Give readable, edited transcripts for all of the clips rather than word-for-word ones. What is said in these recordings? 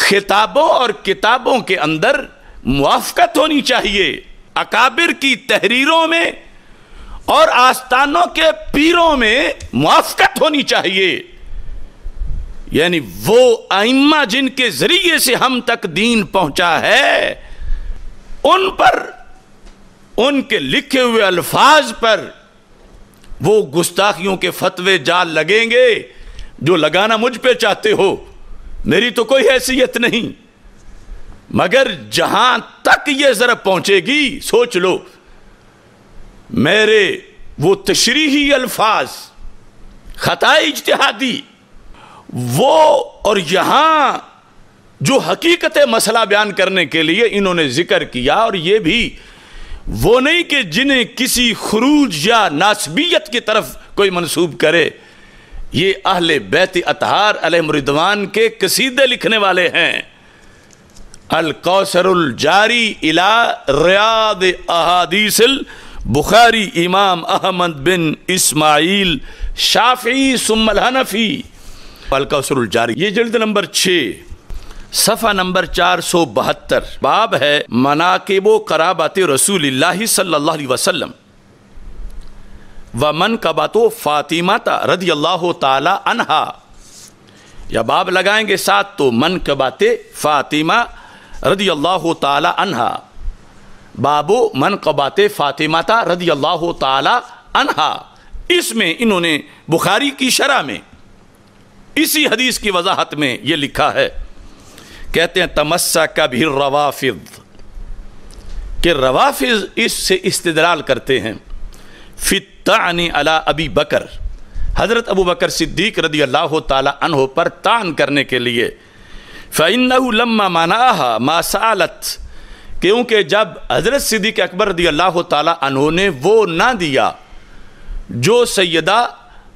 خطابوں اور کتابوں کے اندر موافقت ہونی چاہیے، اکابر کی تحریروں میں اور آستانوں کے پیروں میں موافقت ہونی چاہیے، یعنی وہ ائمہ جن کے ذریعے سے ہم تک دین پہنچا ہے ان پر، ان کے لکھے ہوئے الفاظ پر وہ گستاخیوں کے فتوے جال لگیں گے جو لگانا مجھ پہ چاہتے ہو، میری تو کوئی حیثیت نہیں، مگر جہاں تک یہ ذرا پہنچے گی سوچ لو، میرے وہ تشریحی الفاظ، خطا اجتہادی وہ، اور یہاں جو حقیقت مسئلہ بیان کرنے کے لیے انہوں نے ذکر کیا، اور یہ بھی وہ نہیں کہ جنہیں کسی خروج یا ناسبیت کی طرف کوئی منسوب کرے، یہ اہل بیت اطہار علیہم رضوان کے قصیدے لکھنے والے ہیں۔ الکوثر الجاری الی ریاض احادیث البخاری، امام احمد بن اسماعیل شافعی ثم الحنفی، الکوثر الجاری، یہ جلد نمبر 6 صفحہ نمبر 472، باب ہے مناقب و قرابت رسول اللہ صلی اللہ علیہ وسلم ومنقبت فاطمہ رضی اللہ تعالی عنہا، یا باب لگائیں گے ساتھ تو منقبت فاطمہ رضی اللہ تعالی عنہا، باب منقبت فاطمہ رضی اللہ تعالی عنہا، اس میں انہوں نے بخاری کی شرح میں اسی حدیث کی وضاحت میں یہ لکھا ہے، کہتے ہیں تمسک بہ الروافض، کہ روافض اس سے استدلال کرتے ہیں، فی الطعن علی ابی بکر، حضرت ابو بکر صدیق رضی اللہ تعالی عنہ پر طعن کرنے کے لیے، فإنہ لما منعها ما سالت، کیونکہ جب حضرت صدیق اکبر رضی اللہ تعالی عنہ نے وہ نہ دیا جو سیدہ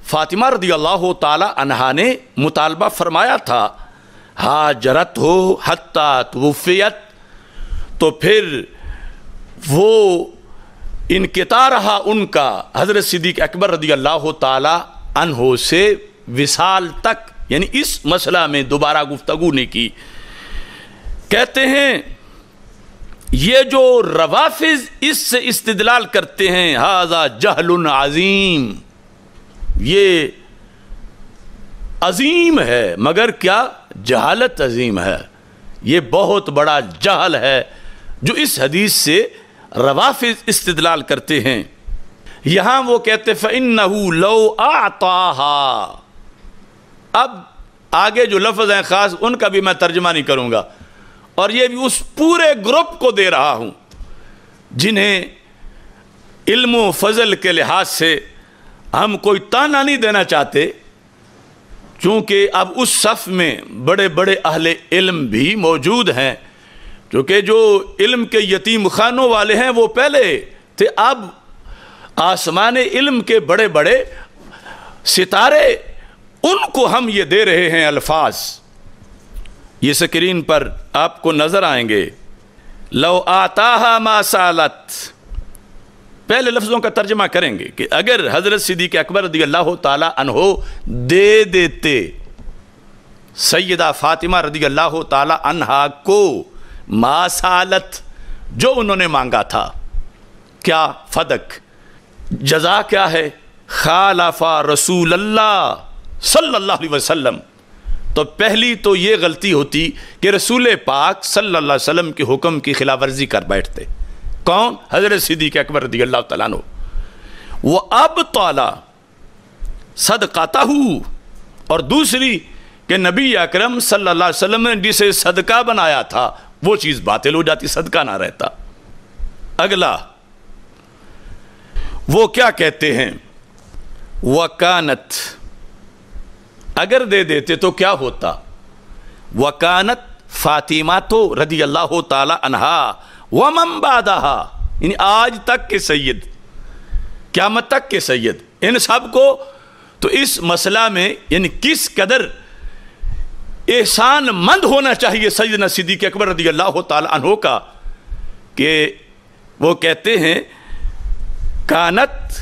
فاطمہ رضی اللہ تعالی عنہا نے مطالبہ فرمایا تھا، ہاجرت ہو حتی توفیت، تو پھر وہ انقطاع رہا ان کا حضرت صدیق اکبر رضی اللہ تعالی عنہ سے وصال تک، یعنی اس مسئلہ میں دوبارہ گفتگو نہیں کی۔ کہتے ہیں یہ جو روافض اس سے استدلال کرتے ہیں، ھذا جہل عظیم، یہ عظیم ہے، مگر کیا جہالت عظیم ہے، یہ بہت بڑا جہل ہے جو اس حدیث سے روافض استدلال کرتے ہیں۔ یہاں وہ کہتے فَإِنَّهُ لَوْ أَعْطَاهَا، اب آگے جو لفظ ہیں خاص ان کا بھی میں ترجمہ نہیں کروں گا، اور یہ بھی اس پورے گروپ کو دے رہا ہوں جنہیں علم و فضل کے لحاظ سے ہم کوئی تانا نہیں دینا چاہتے، چونکہ اب اس صف میں بڑے بڑے اہل علم بھی موجود ہیں، کیونکہ جو علم کے یتیم خانوں والے ہیں وہ پہلے تھے، اب آسمان علم کے بڑے بڑے ستارے ان کو ہم یہ دے رہے ہیں الفاظ، یہ سکرین پر آپ کو نظر آئیں گے۔ لو آتاہا ما سالت، پہلے لفظوں کا ترجمہ کریں گے کہ اگر حضرت صدیق اکبر رضی اللہ تعالی عنہ دے دیتے سیدہ فاطمہ رضی اللہ تعالی عنہا کو ما سالت، جو انہوں نے مانگا تھا، کیا فدق، جزا کیا ہے، خالف رسول اللہ صلی اللہ علیہ وسلم، تو پہلی تو یہ غلطی ہوتی کہ رسول پاک صلی اللہ علیہ وسلم کے حکم کی خلاف ورزی کر بیٹھتے، کون؟ حضرت صدیق اکبر رضی اللہ تعالیٰ عنہ، وہ اب طالا صدقاتہ، اور دوسری کہ نبی اکرم صلی اللہ علیہ وسلم نے جسے صدقہ بنایا تھا وہ چیز باطل ہو جاتی، صدقہ نہ رہتا۔ اگلا وہ کیا کہتے ہیں، وکانت، اگر دے دیتے تو کیا ہوتا، وکانت فاطمہ تو رضی اللہ تعالی عنہا ومن بعدہا، یعنی آج تک کے سید، قیامت تک کے سید، ان سب کو تو اس مسئلہ میں یعنی کس قدر احسان مند ہونا چاہیے سیدنا صدیق اکبر رضی اللہ تعالی عنہ کا، کہ وہ کہتے ہیں کانت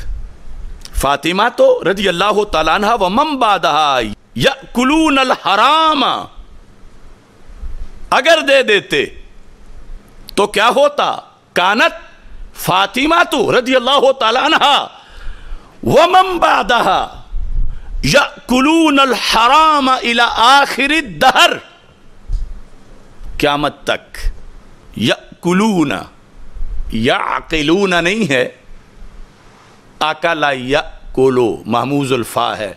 فاطمہ تو رضی اللہ تعالی عنہ ومن بعدہا یأکلون الحرام، اگر دے دیتے تو کیا ہوتا؟ کانت فاطمہ تو رضی اللہ تعالی عنہا ومن بعدها یأکلون الحرام الى آخر الدہر، قیامت تک یأکلون، یعقلون نہیں ہے، اکل یأکلو محموز الفا ہے،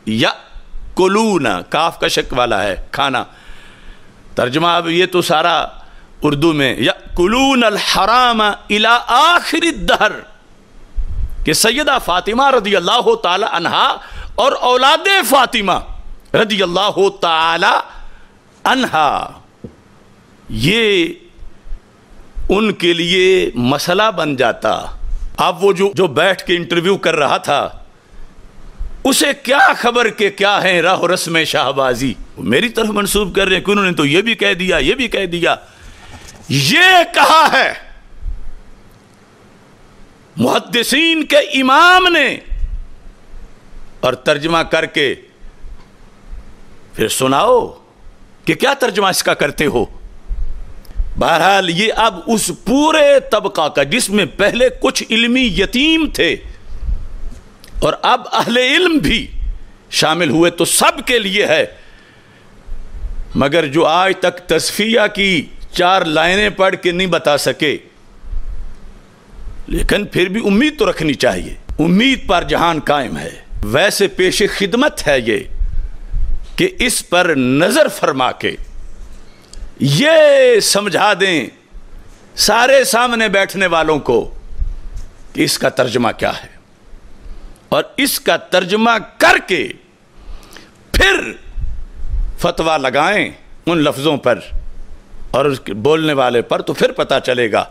یأکلون کاف کا شک والا ہے کھانا. ترجمہ اب یہ تو سارا اردو میں، یأکلون الحرام الى آخر الدہر، کہ سیدہ فاطمہ رضی اللہ تعالی عنہا اور اولاد فاطمہ رضی اللہ تعالی عنہا یہ ان کے لیے مسئلہ بن جاتا. اب وہ جو بیٹھ کے انٹرویو کر رہا تھا اسے کیا خبر کہ کیا ہے راہ و رسم شاہبازی، میری طرف منسوب کر رہے ہیں کہ انہوں نے تو یہ بھی کہہ دیا، یہ بھی کہہ دیا. یہ کہا ہے محدثین کے امام نے، اور ترجمہ کر کے پھر سناؤ کہ کیا ترجمہ اس کا کرتے ہو. بہرحال یہ اب اس پورے طبقہ کا جس میں پہلے کچھ علمی یتیم تھے اور اب اہل علم بھی شامل ہوئے تو سب کے لیے ہے. مگر جو آج تک تصفیہ کی 4 لائنیں پڑھ کے نہیں بتا سکے، لیکن پھر بھی امید تو رکھنی چاہیے، امید پر جہان قائم ہے. ویسے پیش خدمت ہے یہ کہ اس پر نظر فرما کے یہ سمجھا دیں سارے سامنے بیٹھنے والوں کو کہ اس کا ترجمہ کیا ہے، اور اس کا ترجمہ کر کے پھر فتویٰ لگائیں ان لفظوں پر اور اس کے بولنے والے پر، تو پھر پتہ چلے گا